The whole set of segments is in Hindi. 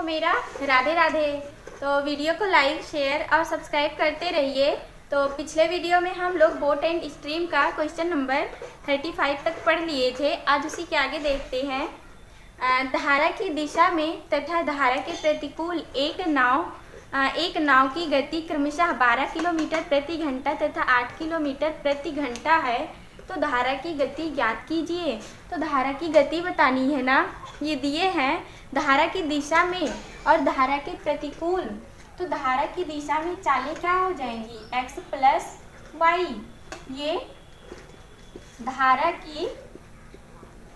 को मेरा राधे राधे। तो वीडियो को लाइक शेयर और सब्सक्राइब करते रहिए। तो पिछले वीडियो में हम लोग बोट एंड स्ट्रीम का क्वेश्चन नंबर 35 तक पढ़ लिए थे। आज उसी के आगे देखते हैं। धारा की दिशा में तथा धारा के प्रतिकूल एक नाव की गति क्रमशः 12 किलोमीटर प्रति घंटा तथा 8 किलोमीटर प्रति घंटा है। तो धारा की गति ज्ञात कीजिए। तो धारा की गति बतानी है ना, ये दिए हैं धारा की दिशा में और धारा के प्रतिकूल। तो धारा की दिशा में चालें क्या हो जाएंगी, x प्लस वाई। ये धारा की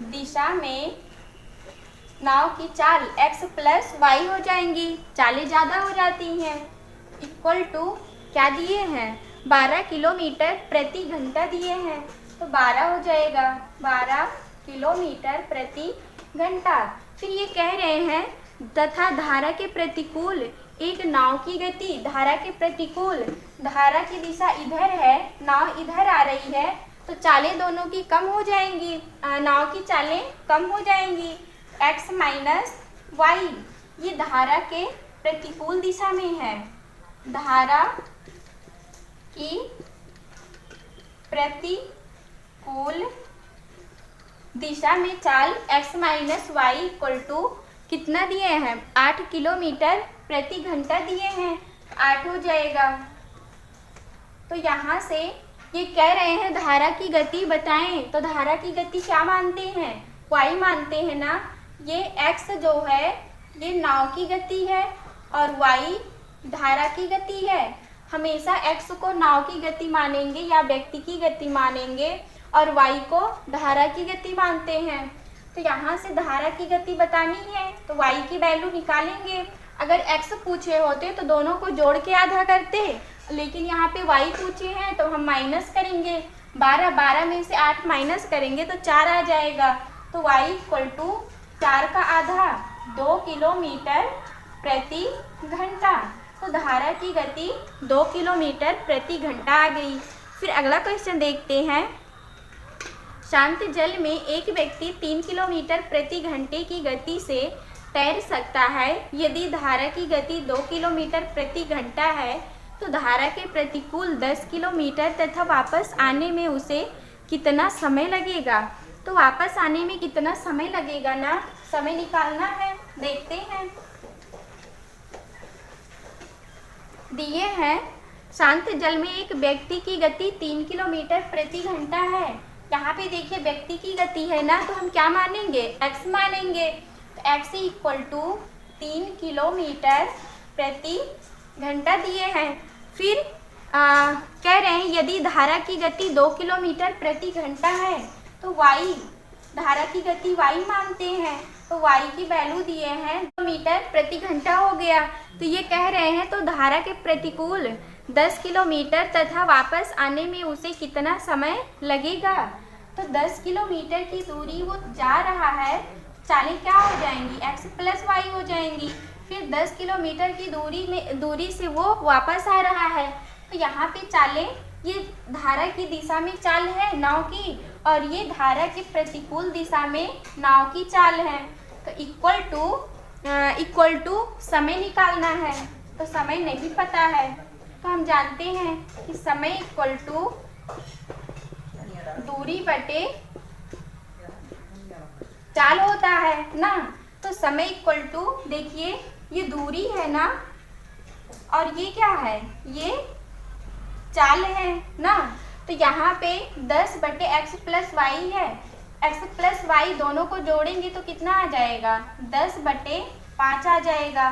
दिशा में नाव की चाल x प्लस वाई हो जाएंगी, चालें ज़्यादा हो जाती हैं। इक्वल टू क्या दिए हैं, 12 किलोमीटर प्रति घंटा दिए हैं, तो 12 हो जाएगा 12 किलोमीटर प्रति घंटा। फिर ये कह रहे हैं तथा धारा के प्रतिकूल एक नाव की गति। धारा के प्रतिकूल, धारा की दिशा इधर है, नाव इधर आ रही है, तो चालें दोनों की कम हो जाएंगी, नाव की चालें कम हो जाएंगी। x माइनस वाई ये धारा के प्रतिकूल दिशा में है। धारा की प्रतिकूल दिशा में चाल x minus y equal to कितना दिए हैं, 8 किलोमीटर प्रति घंटा दिए हैं, 8 हो जाएगा। तो यहाँ से ये कह रहे हैं धारा की गति बताएं। तो धारा की गति क्या मानते हैं, y मानते हैं ना। ये x जो है ये नाव की गति है और y धारा की गति है। हमेशा x को नाव की गति मानेंगे या व्यक्ति की गति मानेंगे और y को धारा की गति मानते हैं। तो यहाँ से धारा की गति बतानी है तो y की वैल्यू निकालेंगे। अगर x पूछे होते तो दोनों को जोड़ के आधा करते, लेकिन यहाँ पे y पूछे हैं तो हम माइनस करेंगे। 12 में से 8 माइनस करेंगे तो 4 आ जाएगा। तो y इक्वल टू 4 का आधा 2 किलोमीटर प्रति घंटा। तो धारा की गति 2 किलोमीटर प्रति घंटा आ गई। फिर अगला क्वेश्चन देखते हैं। शांत जल में एक व्यक्ति 3 किलोमीटर प्रति घंटे की गति से तैर सकता है। यदि धारा की गति 2 किलोमीटर प्रति घंटा है तो धारा के प्रतिकूल 10 किलोमीटर तथा वापस आने में उसे कितना समय लगेगा। तो वापस आने में कितना समय लगेगा ना, समय निकालना है, देखते हैं। दिए हैं शांत जल में एक व्यक्ति की गति 3 किलोमीटर प्रति घंटा है। यहाँ पे देखिए व्यक्ति की गति है ना, तो हम क्या मानेंगे, x मानेंगे। तो x इक्वल टू 3 किलोमीटर प्रति घंटा दिए हैं। फिर कह रहे हैं यदि धारा की गति 2 किलोमीटर प्रति घंटा है तो y धारा की गति y मानते हैं, तो y की वैल्यू दिए हैं किलोमीटर प्रति घंटा हो गया। तो ये कह रहे हैं तो धारा के प्रतिकूल 10 किलोमीटर तथा वापस आने में उसे कितना समय लगेगा। तो 10 किलोमीटर की दूरी वो जा रहा है, चालें क्या हो जाएंगी, x प्लस वाई हो जाएंगी। फिर 10 किलोमीटर की दूरी से वो वापस आ रहा है, तो यहाँ पे चालें, ये धारा की दिशा में चाल है नाव की और ये धारा के प्रतिकूल दिशा में नाव की चाल है। तो इक्वल टू समय निकालना है। तो समय नहीं पता है तो हम जानते हैं कि समय इक्वल टू दूरी बटे चाल होता है ना। तो समय इक्वल टू, देखिए ये दूरी है ना और ये क्या है, ये चाल है ना। तो यहाँ पे 10 बटे x प्लस वाई है, x प्लस वाई दोनों को जोड़ेंगे तो कितना आ जाएगा, 10 बटे 5 आ जाएगा,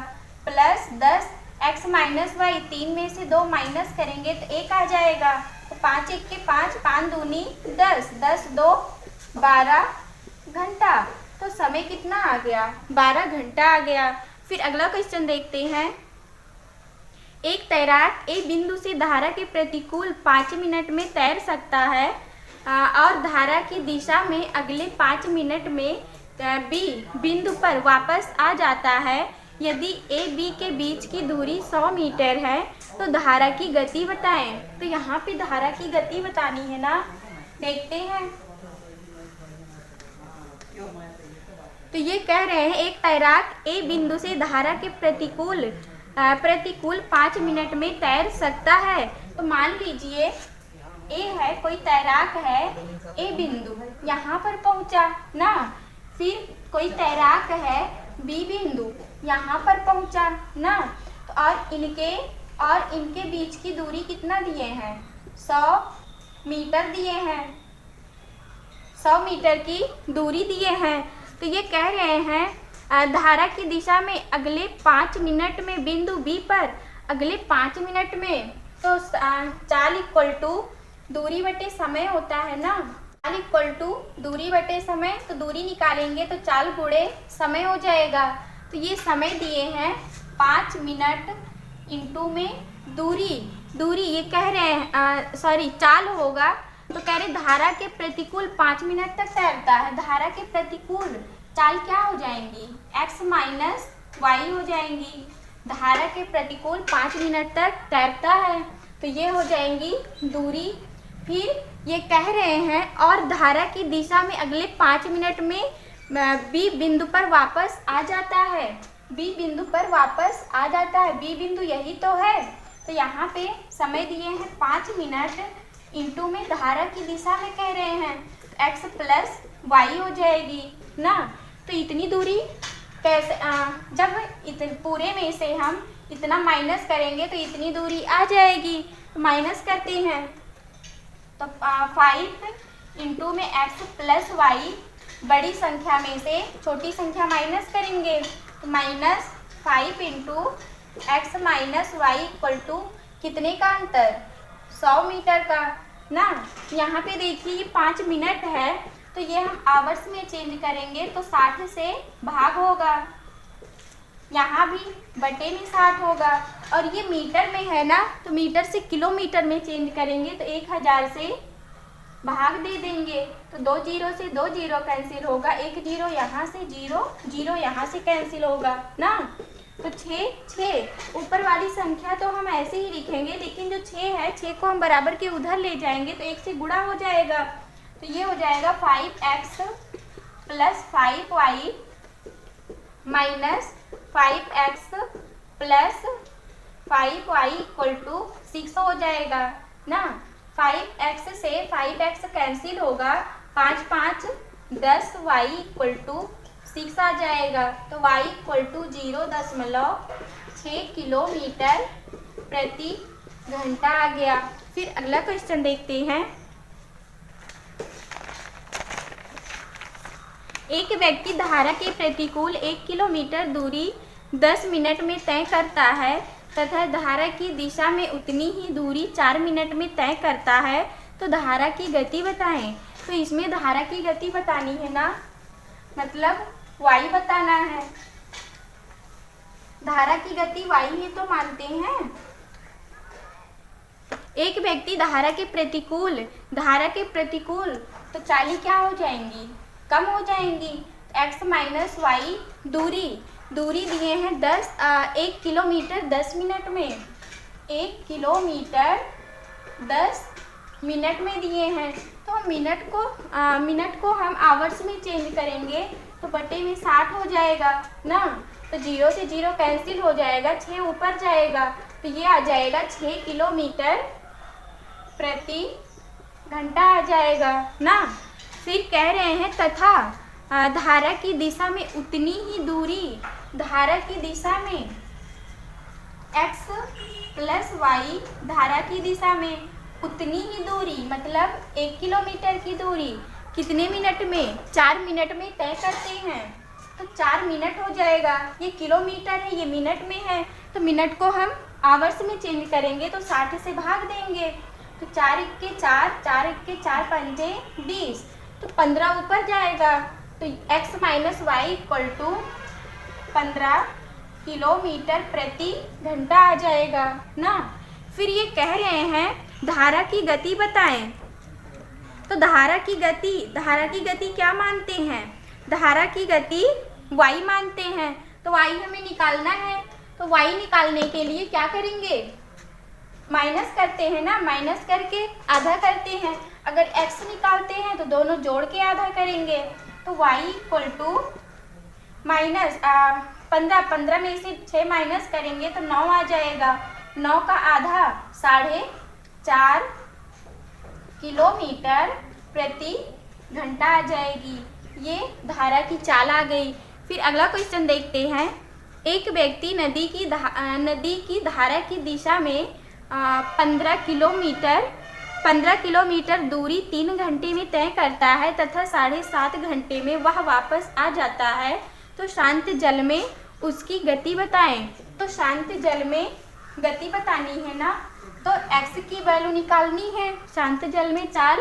प्लस 10 x माइनस वाई, 3 में से 2 माइनस करेंगे तो 1 आ जाएगा। तो 5 1 के 5, 5 दूनी 10, 10 2 12 घंटा। तो समय कितना आ गया, 12 घंटा आ गया। फिर अगला क्वेश्चन देखते हैं। एक तैराक ए बिंदु से धारा के प्रतिकूल 5 मिनट में तैर सकता है और धारा की दिशा में अगले 5 मिनट में बी बिंदु पर वापस आ जाता है। यदि ए बी के बीच की दूरी 100 मीटर है तो धारा की गति बताएं। तो यहाँ पे धारा की गति बतानी है ना, देखते हैं। तो ये कह रहे हैं एक तैराक ए बिंदु से धारा के प्रतिकूल 5 मिनट में तैर सकता है। तो मान लीजिए ए है, कोई तैराक है ए बिंदु, यहाँ पर पहुँचा ना। फिर कोई तैराक है बी बिंदु, यहाँ पर पहुँचा ना। तो और इनके बीच की दूरी कितना दिए हैं? 100 मीटर दिए हैं, 100 मीटर की दूरी दिए हैं। तो ये कह रहे हैं धारा की दिशा में अगले 5 मिनट में बिंदु बी पर, अगले 5 मिनट में, तो चाल इक्वल टू दूरी बटे समय होता है ना। चाल इक्वल टू दूरी बटे समय, तो दूरी निकालेंगे तो चाल गुणे समय हो जाएगा। तो ये समय दिए हैं 5 मिनट इंटू में दूरी ये कह रहे हैं चाल होगा। तो कह रहे धारा के प्रतिकूल 5 मिनट तक तैरता है। धारा के प्रतिकूल चाल क्या हो जाएंगी? x माइनस वाई हो जाएंगी। धारा के प्रतिकूल 5 मिनट तक तैरता है, तो ये हो जाएंगी दूरी। फिर ये कह रहे हैं और धारा की दिशा में अगले 5 मिनट में बी बिंदु पर वापस आ जाता है। बी बिंदु पर वापस आ जाता है, बी बिंदु यही तो है। तो यहाँ पे समय दिए हैं 5 मिनट इंटू में धारा की दिशा में कह रहे हैं, तो x प्लस वाई हो जाएगी ना। तो इतनी दूरी कैसे जब पूरे में से हम इतना माइनस करेंगे तो इतनी दूरी आ जाएगी। तो माइनस करते हैं, तो 5 इंटू में x प्लस वाई, बड़ी संख्या में से छोटी संख्या माइनस करेंगे, तो -5 into x minus y equal to कितने का अंतर? 100 मीटर का ना। यहाँ पे देखिए ये 5 मिनट है, तो ये हम आवर्स में चेंज करेंगे तो 60 से भाग होगा, यहाँ भी बटे में 60 होगा। और ये मीटर में है ना, तो मीटर से किलोमीटर में चेंज करेंगे तो 1000 से भाग दे देंगे, तो 2 जीरो से 2 जीरो कैंसिल होगा, 1 जीरो यहाँ से, जीरो यहाँ से कैंसिल होगा ना। तो 6 ऊपर वाली संख्या तो हम ऐसे ही लिखेंगे, लेकिन जो 6 है 6 को हम बराबर के उधर ले जाएंगे तो 1 से गुणा हो जाएगा। तो ये हो जाएगा 5x plus 5y minus 5x plus 5y equal to 6 हो जाएगा ना। 5x से 5x कैंसिल होगा, 5 5 10, y इक्वल टू 6 आ जाएगा। तो y इक्वल टू 0.6 किलोमीटर प्रति घंटा आ गया। फिर अगला क्वेश्चन देखते हैं। एक व्यक्ति धारा के प्रतिकूल 1 किलोमीटर दूरी 10 मिनट में तय करता है तथा धारा की दिशा में उतनी ही दूरी 4 मिनट में तय करता है, तो धारा की गति बताएं। तो इसमें धारा की गति बतानी है ना, मतलब y बताना है। धारा की गति y ही तो मानते हैं। एक व्यक्ति धारा के प्रतिकूल तो चाली क्या हो जाएंगी? कम हो जाएंगी। x माइनस वाई दूरी दिए हैं 1 किलोमीटर 10 मिनट में, 1 किलोमीटर 10 मिनट में दिए हैं। तो मिनट को हम आवर्स में चेंज करेंगे तो बटे में 60 हो जाएगा ना। तो 0 से 0 कैंसिल हो जाएगा, 6 ऊपर जाएगा, तो ये आ जाएगा 6 किलोमीटर प्रति घंटा आ जाएगा ना। फिर कह रहे हैं तथा धारा की दिशा में उतनी ही दूरी, धारा की दिशा में x प्लस वाई, धारा की दिशा में उतनी ही दूरी मतलब 1 किलोमीटर की दूरी कितने मिनट में? 4 मिनट में तय करते हैं। तो 4 मिनट हो जाएगा। ये किलोमीटर है, ये मिनट में है, तो मिनट को हम आवर्स में चेंज करेंगे तो 60 से भाग देंगे। तो 4 1 4 5 20, तो 15 ऊपर जाएगा। तो x minus y equal to 15 kilometre प्रति घंटा आ जाएगा ना। फिर ये कह रहे हैं धारा की गति बताएं। तो धारा की गति क्या मानते हैं? धारा की गति y मानते हैं। तो y हमें निकालना है, तो y निकालने के लिए क्या करेंगे? माइनस करते हैं ना, माइनस करके आधा करते हैं। अगर x निकालते हैं तो दोनों जोड़ के आधा करेंगे। तो y इक्वल टू माइनस 15 में से 6 माइनस करेंगे तो 9 आ जाएगा। 9 का आधा 4.5 किलोमीटर प्रति घंटा आ जाएगी। ये धारा की चाल आ गई। फिर अगला क्वेश्चन देखते हैं। एक व्यक्ति नदी की धारा की दिशा में 15 किलोमीटर दूरी 3 घंटे में तय करता है तथा 7.5 घंटे में वह वापस आ जाता है, तो शांत जल में उसकी गति बताएं। तो शांत जल में गति बतानी है ना, तो x की वैल्यू निकालनी है। शांत जल में चाल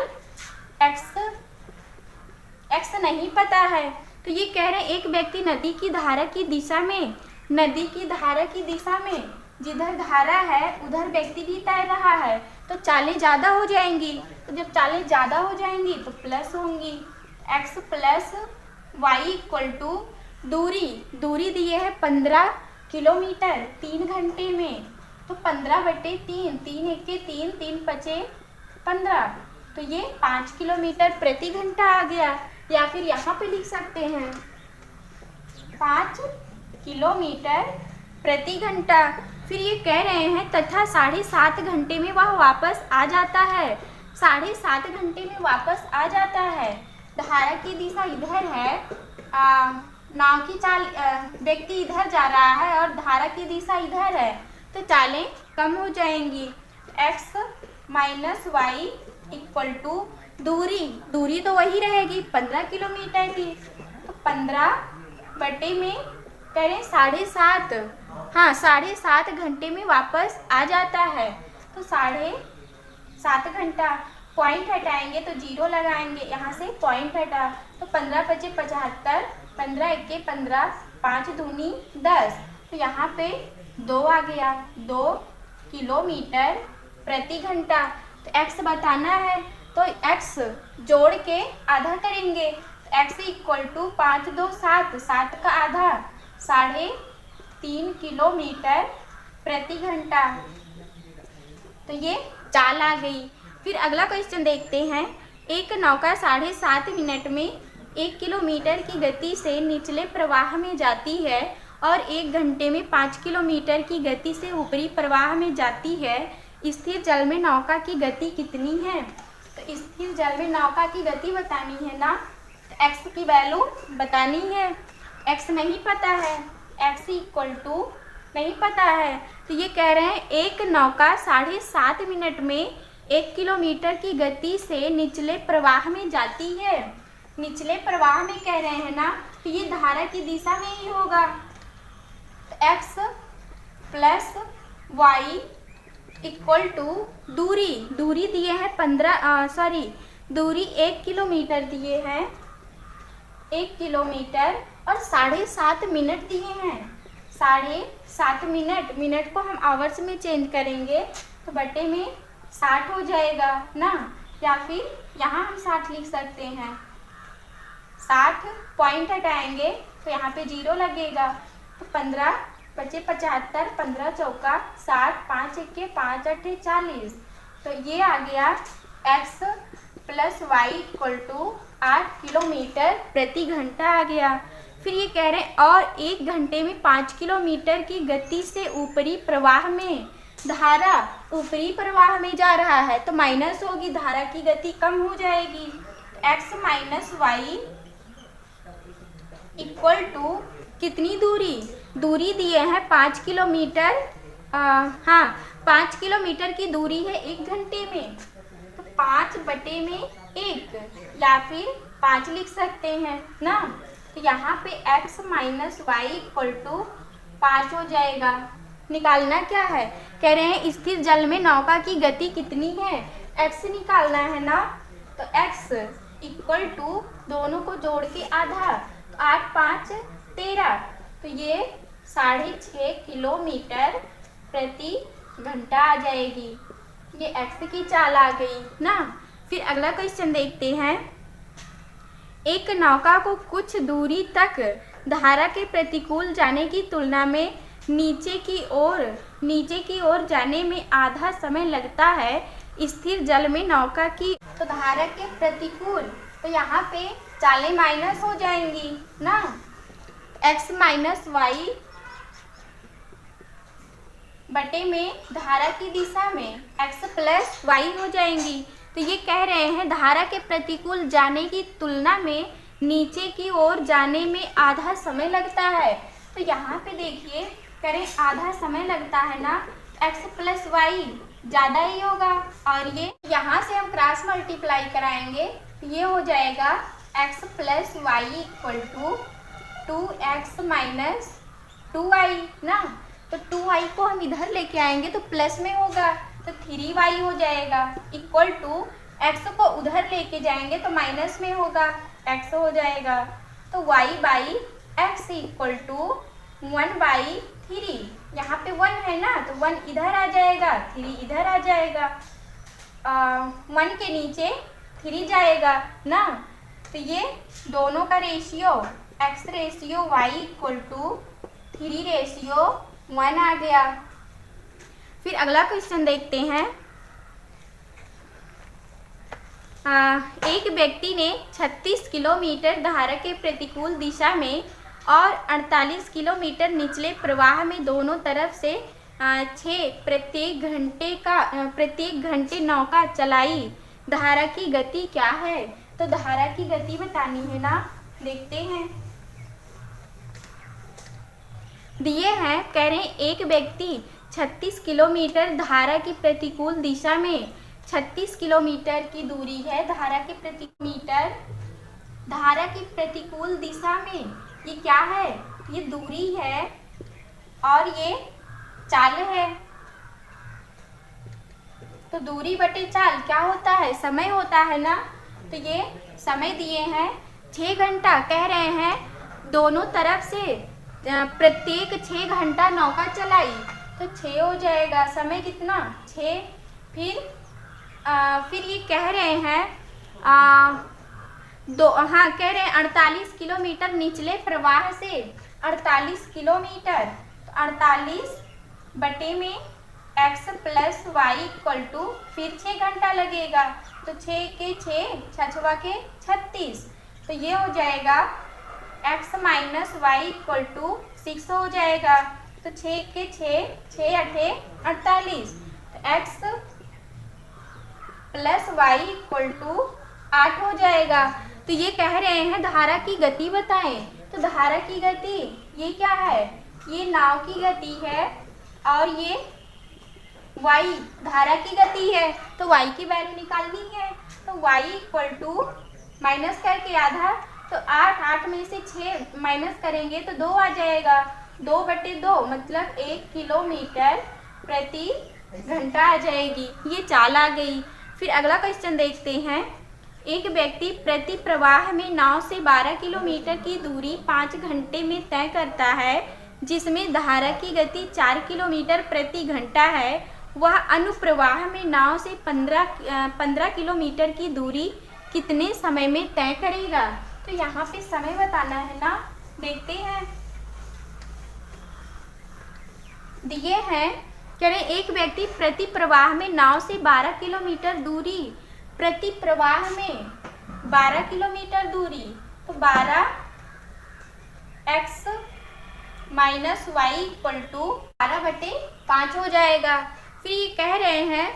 x नहीं पता है, तो ये कह रहे हैं एक व्यक्ति नदी की धारा की दिशा में जिधर धारा है उधर व्यक्ति भी तैर रहा है, तो चालें ज़्यादा हो जाएंगी। तो जब चालें ज़्यादा हो जाएंगी तो प्लस होंगी। x plus y equal to दूरी दिए है 15 किलोमीटर 3 घंटे में, तो 15/3, 3 1 3, 3 5 15, तो ये 5 किलोमीटर प्रति घंटा आ गया। या फिर यहाँ पे लिख सकते हैं 5 किलोमीटर प्रति घंटा। फिर ये कह रहे हैं तथा 7.5 घंटे में वह वापस आ जाता है। 7.5 घंटे में वापस आ जाता है। धारा की दिशा इधर है, नाव की चाल व्यक्ति इधर जा रहा है और धारा की दिशा इधर है, तो चालें कम हो जाएंगी। x minus y equal to दूरी तो वही रहेगी 15 किलोमीटर की, तो 15 बटे में करें 7.5, हाँ 7.5 घंटे में वापस आ जाता है, तो 7.5 घंटा। पॉइंट हटाएंगे तो 0 लगाएंगे, यहाँ से पॉइंट हटा, तो 15 × 5 = 75, 15 × 1 = 15, 5 दूनी 10, तो यहाँ पे 2 आ गया, 2 किलोमीटर प्रति घंटा। तो x बताना है, तो x जोड़ के आधा करेंगे, x इक्वल टू 5 2 7, 7 का आधा 3.5 किलोमीटर प्रति घंटा। तो ये चाल आ गई। फिर अगला क्वेश्चन देखते हैं। एक नौका 7.5 मिनट में 1 किलोमीटर की गति से निचले प्रवाह में जाती है और 1 घंटे में 5 किलोमीटर की गति से ऊपरी प्रवाह में जाती है। स्थिर जल में नौका की गति कितनी है? तो स्थिर जल में नौका की गति बतानी है ना, तो x की वैल्यू बतानी है। x नहीं पता है, x इक्वल टू नहीं पता है, तो ये कह रहे हैं एक नौका 7.5 मिनट में 1 किलोमीटर की गति से निचले प्रवाह में जाती है। निचले प्रवाह में कह रहे हैं ना, तो ये धारा की दिशा में ही होगा। तो x plus y equal to दूरी दिए हैं 1 किलोमीटर दिए हैं, 1 किलोमीटर और 7.5 मिनट दिए हैं। 7.5 मिनट को हम आवर्स में चेंज करेंगे तो बटे में 60 हो जाएगा ना, या फिर यहाँ हम 60 लिख सकते हैं। 60 पॉइंट हटाएंगे तो यहाँ पे 0 लगेगा, तो 15 × 5 = 75, 15 चौका 60, 5 1 5 8 40, तो ये आ गया x plus y equal to 8 kilometre प्रति घंटा आ गया। फिर ये कह रहे हैं और 1 घंटे में 5 किलोमीटर की गति से ऊपरी प्रवाह में, धारा ऊपरी प्रवाह में जा रहा है तो माइनस होगी, धारा की गति कम हो जाएगी। x minus y equal to कितनी दूरी दिए हैं 5 किलोमीटर, हाँ 5 किलोमीटर की दूरी है 1 घंटे में, तो 5 बटे में 1 या फिर 5 लिख सकते हैं ना। तो यहाँ पे x minus y equal to 5 हो जाएगा। निकालना क्या है, कह रहे हैं स्थिर जल में नौका की गति कितनी है, x निकालना है ना। तो x इक्वल टू दोनों को जोड़ के आधा, तो 8 5 13, तो ये 6.5 किलोमीटर प्रति घंटा आ जाएगी। ये x की चाल आ गई ना। फिर अगला क्वेश्चन देखते हैं। एक नौका को कुछ दूरी तक धारा के प्रतिकूल जाने की तुलना में नीचे की ओर जाने में आधा समय लगता है। स्थिर जल में नौका की तो धारा के प्रतिकूल, तो यहाँ पे चालें माइनस हो जाएंगी ना। x माइनस वाई बटे में धारा की दिशा में x प्लस वाई हो जाएंगी। तो ये कह रहे हैं धारा के प्रतिकूल जाने की तुलना में नीचे की ओर जाने में आधा समय लगता है। तो यहाँ पे देखिए करें आधा समय लगता है ना, x प्लस वाई ज़्यादा ही होगा। और ये यहाँ से हम क्रॉस मल्टीप्लाई कराएंगे, ये हो जाएगा x plus y equal to 2x minus 2y ना। तो 2y को हम इधर लेके आएंगे तो प्लस में होगा, तो 3y हो जाएगा इक्वल टू x को उधर लेके जाएंगे तो माइनस में होगा, x हो जाएगा। तो y by x equal to 1/3। यहाँ पे 1 है ना, तो 1 इधर आ जाएगा, 3 इधर आ जाएगा, 1 के नीचे 3 जाएगा ना। तो ये दोनों का ratio x ratio y equal to 3:1 आ गया। फिर अगला क्वेश्चन देखते हैं। एक व्यक्ति ने 36 किलोमीटर धारा के प्रतिकूल दिशा में और 48 किलोमीटर निचले प्रवाह में दोनों तरफ से 6 प्रत्येक घंटे नौका चलाई। धारा की गति क्या है? तो धारा की गति बतानी है ना, देखते हैं। दिए हैं, कह रहे हैं एक व्यक्ति 36 किलोमीटर धारा की प्रतिकूल दिशा में 36 किलोमीटर की दूरी है धारा की प्रतिकूल दिशा में। ये क्या है? ये दूरी है और ये चाल है। तो दूरी बटे चाल क्या होता है? समय होता है ना। तो ये समय दिए हैं 6 घंटा, कह रहे हैं दोनों तरफ से प्रत्येक 6 घंटा नौका चलाई, तो 6 हो जाएगा। समय कितना? 6। फिर ये कह रहे हैं कह रहे हैं 48 किलोमीटर निचले प्रवाह से 48 किलोमीटर, तो 48 बटे में x plus y equal to फिर 6 घंटा लगेगा, तो 6 के 6 6 के 36, तो ये हो जाएगा x minus y equal to 6 हो जाएगा। तो 6 के 6 8 48, तो x plus y equal to 8 हो जाएगा। तो ये कह रहे हैं धारा की गति बताएं। तो धारा की गति ये क्या है? ये नाव की गति है और ये y धारा की गति है, तो y की वैल्यू निकालनी है। तो y इक्वल टू माइनस करके आधा, तो 8 में से 6 माइनस करेंगे तो 2 आ जाएगा, 2/2 मतलब 1 किलोमीटर प्रति घंटा आ जाएगी। ये चाल आ गई। फिर अगला क्वेश्चन देखते हैं। एक व्यक्ति प्रति प्रवाह में नाव से 12 किलोमीटर की दूरी 5 घंटे में तय करता है, जिसमें धारा की गति 4 किलोमीटर प्रति घंटा है। वह अनुप्रवाह में नाव से 15 किलोमीटर की दूरी कितने समय में तय करेगा? तो यहाँ पे समय बताना है ना, देखते हैं। दिए हैं, कह रहे एक व्यक्ति प्रति प्रवाह में नाव से 12 किलोमीटर दूरी, प्रति प्रवाह में 12 किलोमीटर दूरी, तो 12x minus y equal to 12/5 हो जाएगा। फिर ये कह रहे हैं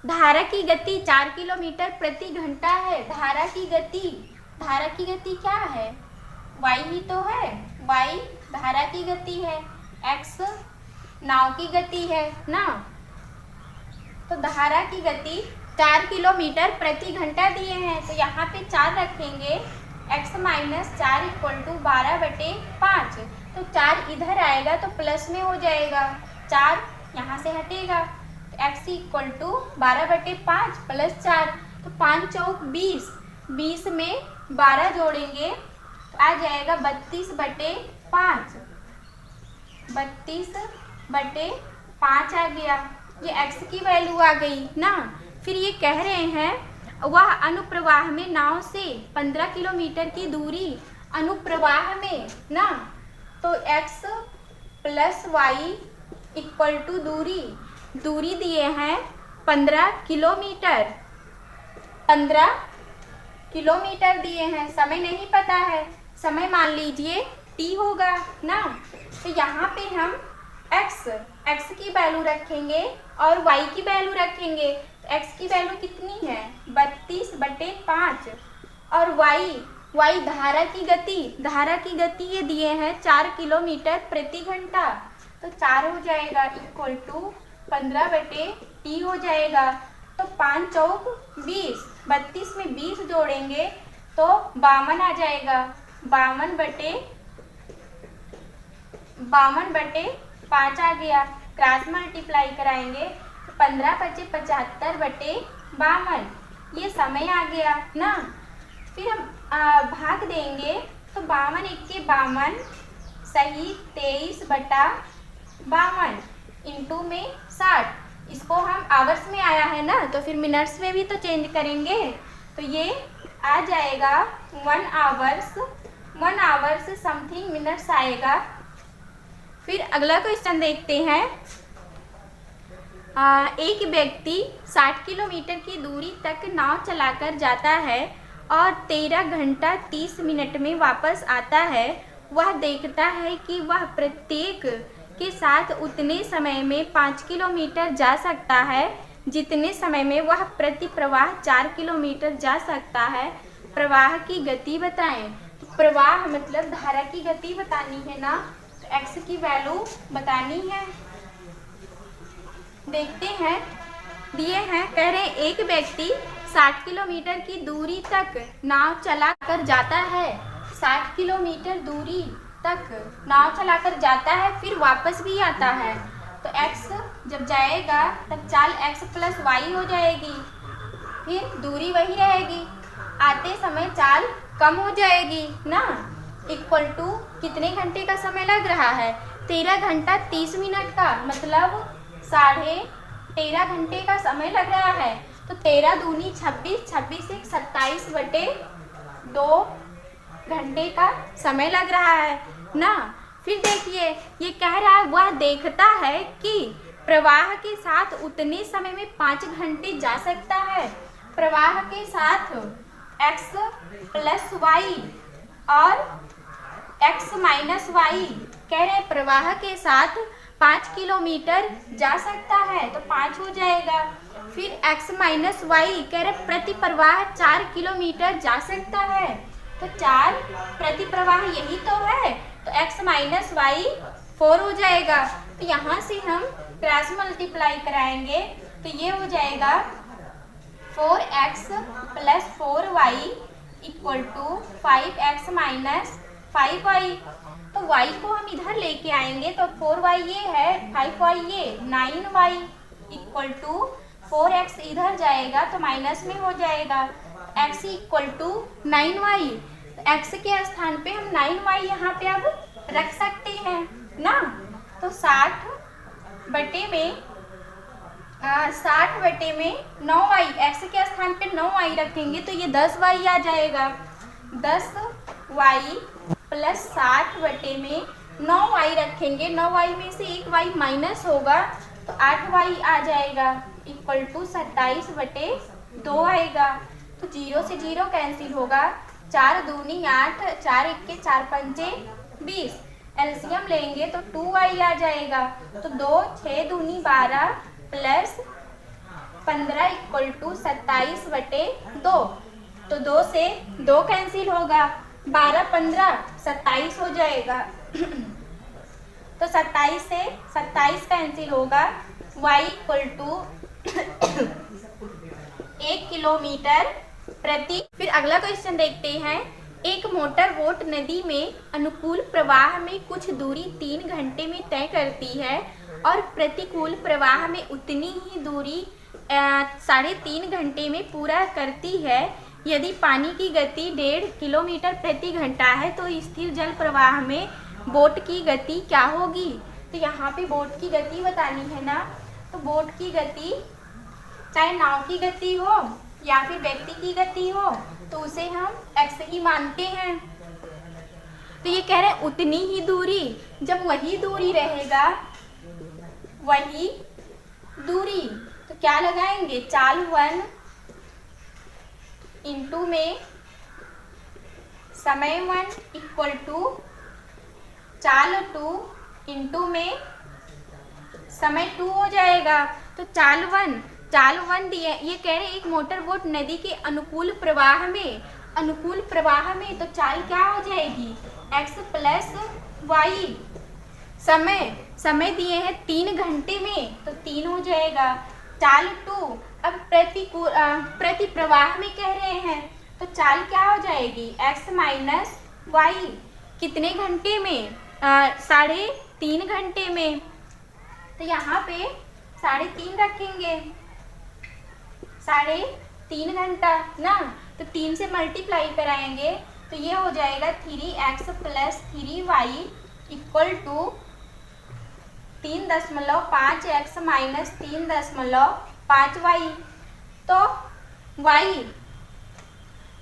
धारा की गति 4 किलोमीटर प्रति घंटा है। धारा की गति क्या है? y ही तो है, y धारा की गति है, x नाव की गति है ना। तो धारा की गति 4 किलोमीटर प्रति घंटा दिए हैं, तो यहाँ पे 4 रखेंगे, x माइनस 4 इक्वल टू 12/5। तो 4 इधर आएगा तो प्लस में हो जाएगा, 4 यहाँ से हटेगा, तो x इक्वल टू 12/5 प्लस 4, तो 5 चौक 20, 20 में 12 जोड़ेंगे तो आ जाएगा 32/5, 32/5 आ गया। ये x की वैल्यू आ गई ना। फिर ये कह रहे हैं वह अनुप्रवाह में नाव से 15 किलोमीटर की दूरी अनुप्रवाह में ना, तो x plus y equal to दूरी दिए हैं 15 किलोमीटर, 15 किलोमीटर दिए हैं। समय नहीं पता है, समय मान लीजिए t होगा ना। तो यहाँ पे हम x की वैल्यू रखेंगे और y की वैल्यू रखेंगे। तो x की वैल्यू कितनी है 32/5 और y धारा की गति ये दिए हैं 4 किलोमीटर प्रति घंटा। तो 4 हो जाएगा इक्वल टू 15/t हो जाएगा। तो 5 चौक 20, 32 में 20 जोड़ेंगे तो 52 आ जाएगा। 52/5 आ गया। क्रॉस मल्टीप्लाई कराएंगे तो 15×5=75/52 ये समय आ गया ना। फिर हम भाग देंगे तो 52×1 सही 23/52 इंटू में 60। इसको हम आवर्स में आया है ना, तो फिर मिनट्स में भी तो चेंज करेंगे। तो ये आ जाएगा 1 आवर्स समथिंग मिनट्स आएगा। फिर अगला क्वेश्चन देखते हैं। एक व्यक्ति 60 किलोमीटर की दूरी तक नाव चलाकर जाता है और 13 घंटा 30 मिनट में वापस आता है। वह देखता है कि वह प्रत्येक के साथ उतने समय में 5 किलोमीटर जा सकता है जितने समय में वह प्रति प्रवाह 4 किलोमीटर जा सकता है। प्रवाह की गति बताएं। तो प्रवाह मतलब धारा की गति बतानी है ना, तो x की वैल्यू बतानी है। देखते हैं, दिए हैं, कह रहे हैं एक व्यक्ति 60 किलोमीटर की दूरी तक नाव चलाकर जाता है। 60 किलोमीटर दूरी तक नाव चलाकर जाता है, फिर वापस भी आता है। तो x जब जाएगा तब चाल x + y हो जाएगी, फिर दूरी वही रहेगी। आते समय चाल कम हो जाएगी ना। इक्वल टू कितने घंटे का समय लग रहा है 13 घंटा 30 मिनट का, मतलब 13.5 घंटे का समय लग रहा है। तो 13 दूनी 26, 26 एक 27/2 घंटे का समय लग रहा है ना। फिर देखिए ये कह रहा है वह देखता है कि प्रवाह के साथ उतने समय में 5 घंटे जा सकता है। प्रवाह के साथ x + y और x - y कह रहे प्रवाह के साथ 5 किलोमीटर जा सकता है, तो 5 हो जाएगा। फिर x - y कह रहे प्रति प्रवाह 4 किलोमीटर जा सकता है, तो 4 प्रति प्रवाह यही तो है। तो x - y 4 हो जाएगा। तो यहाँ से हम क्रॉस मल्टीप्लाई कराएंगे तो ये हो जाएगा 4x + 4y = 5x - 5y। तो y को हम इधर लेके आएंगे तो 4y ये है, 5y ये, 9y = 4x इधर जाएगा तो माइनस में हो जाएगा। x = 9y। तो x के स्थान पे हम 9y यहाँ पे अब रख सकते हैं ना। तो 60 में 9y, x के स्थान पे 9y रखेंगे तो ये 10y आ जाएगा। 10y + 60 में 9y रखेंगे, 9y में से एक y माइनस होगा तो 8y आ जाएगा = 27/2 आएगा। तो 0 से 0 कैंसिल होगा। 4 दूनी 8, 4 × 4 = 20। एलसीएम लेंगे तो 2y आ जाएगा। तो 2 6 दूनी 12 + 15 = 27/2। तो 2 से 2 कैंसिल होगा, 12 15 27 हो जाएगा। तो 27 से 27 कैंसिल होगा। y = 1 किलोमीटर प्रति। फिर अगला क्वेश्चन देखते हैं। एक मोटर बोट नदी में अनुकूल प्रवाह में कुछ दूरी 3 घंटे में तय करती है और प्रतिकूल प्रवाह में उतनी ही दूरी 3.5 घंटे में पूरा करती है। यदि पानी की गति 1.5 किलोमीटर प्रति घंटा है तो स्थिर जल प्रवाह में बोट की गति क्या होगी। तो यहाँ पे बोट की गति बतानी है ना। तो बोट की गति चाहे नाव की गति हो या फिर व्यक्ति की गति हो तो उसे हम x ही मानते हैं। तो ये कह रहे हैं उतनी ही दूरी, जब वही दूरी रहेगा वही दूरी, तो क्या लगाएंगे चाल 1 इंटू में समय 1 इक्वल टू चाल 2 इंटू में समय 2 हो जाएगा। तो चाल 1 दिए, ये कह रहे एक मोटर बोट नदी के अनुकूल प्रवाह में तो चाल क्या हो जाएगी x प्लस वाई। समय दिए हैं 3 घंटे में तो 3 हो जाएगा। चाल 2, अब प्रति प्रवाह में कह रहे हैं तो चाल क्या हो जाएगी x माइनस वाई। कितने घंटे में? 3.5 घंटे में। तो यहाँ पे 3.5 रखेंगे, 3.5 घंटा ना, तो 3 से मल्टीप्लाई कराएंगे तो ये हो जाएगा 3x plus 3y equal to 3.5x minus 3.5y। तो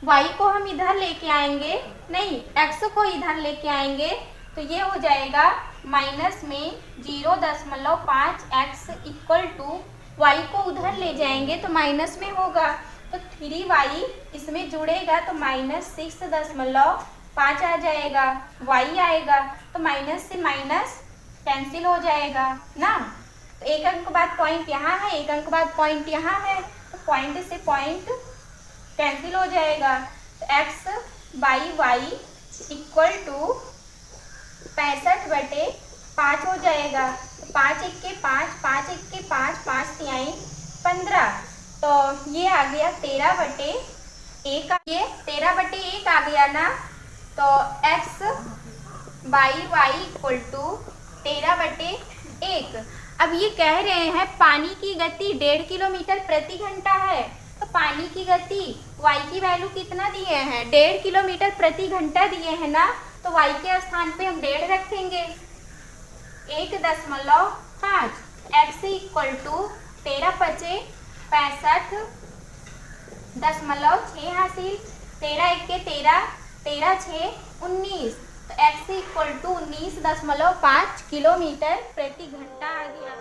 y को हम इधर लेके आएंगे, नहीं x को इधर लेके आएंगे तो ये हो जाएगा माइनस में 0.5x इक्वल टू y को उधर ले जाएंगे तो माइनस में होगा तो 3y इसमें जुड़ेगा तो माइनस 6.5 आ जाएगा, y आएगा तो माइनस से माइनस कैंसिल हो जाएगा ना। तो एक अंक बाद पॉइंट यहाँ है, एक अंक बाद पॉइंट यहाँ है, तो पॉइंट से पॉइंट कैंसिल हो जाएगा। तो x by y equal to 65/5 हो जाएगा। तो 5 1 के 5, 5 1 के 5, 5 तिहाई 15, तो ये आ गया 13/1। ये 13/1 आ गया ना। तो x by y equal to 13/1। अब ये कह रहे हैं पानी की गति 1.5 किलोमीटर प्रति घंटा है, तो पानी की गति y की वैल्यू कितना दिए हैं 1.5 किलोमीटर प्रति घंटा दिए हैं ना, तो y के स्थान पे हम 1.5 रखेंगे। 1.5 x इक्वल टू 13×5 65.6 हासिल, 13 1 के 13, 13 6 19, तो x इक्वल टू 19.5 किलोमीटर प्रति घंटा आ गया।